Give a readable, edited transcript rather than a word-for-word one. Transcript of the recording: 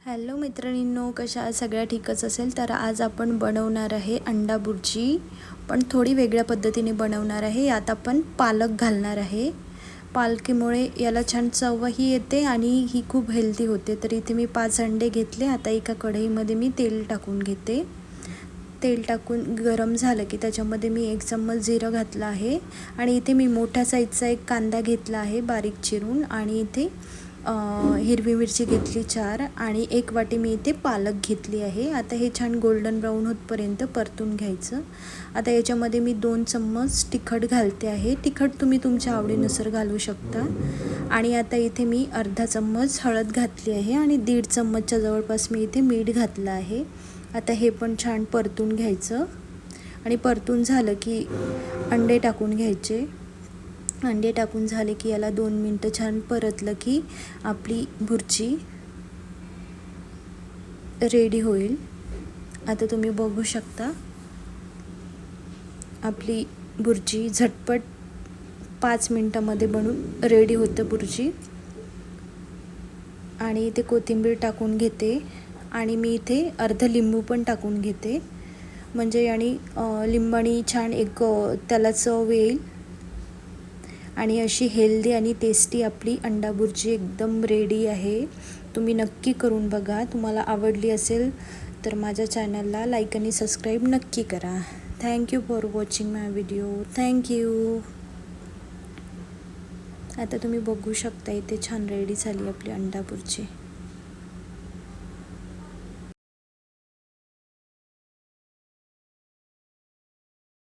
Hello मित्रांनो, कशा सगळ्या ठीकच असेल. तर आज आपण बनवणार आहे अंडा बुर्जी, पण थोडी वेगळ्या पद्धतीने बनवणार आहे. यात आपण पालक घालणार आहे. पालकीमुळे याला छान चवही येते आणि ही खूप हेल्दी होते. तर इथे मी 5 अंडे घेतले. आता एका कढईमध्ये मी तेल टाकून घेते. तेल टाकून गरम झालं की त्याच्यामध्ये मी 1 चम्मच जिरं घातलं आहे आणि इथे मी मोठ्या साईजचा एक कांदा घेतला आहे बारीक चिरून, आणि इथे हिरवी मिरची घेतली 4 आणि 1 वाटी मी इथे पालक घेतली आहे. आता हे छान गोल्डन ब्राऊन होतपर्यंत परतून घ्यायचं. आता याच्यामध्ये मी 2 चम्मच तिखट घालते आहे. तिखट तुम्ही तुमच्या आवडीनुसार घालू शकता. आणि आता इथे मी अर्धा चम्मच हळद घातली आहे आणि 1.5 चम्मचच्या जवळपास मी इथे मीठ घातलं आहे. आता हे पण छान परतून घ्यायचं आणि परतून झालं की अंडे टाकून घ्यायचे. अंडे टाकून झाले की याला 2 मिनटं छान परतलं की आपली बुर्जी रेडी होईल. आता तुम्ही बघू शकता आपली बुर्जी झटपट 5 मिनटामध्ये बनून रेडी होतं बुर्जी. आणि इथे कोथिंबीर टाकून घेते आणि मी इथे अर्ध लिंबू पण टाकून घेते, म्हणजे आणि लिंबाणी छान एक त्याला चव येईल. आणि अशी हेल्दी आणि टेस्टी आपली अंडा बुर्जी एकदम रेडी आहे. तुम्ही नक्की करून बघा. तुम्हाला आवडली असेल तर माझ्या चॅनलला लाईक आणि सबस्क्राईब नक्की करा. Thank you for watching my video. Thank you. आता तुम्ही बघू शकता इथे छान रेडी झाली आपली अंडा बुर्जी.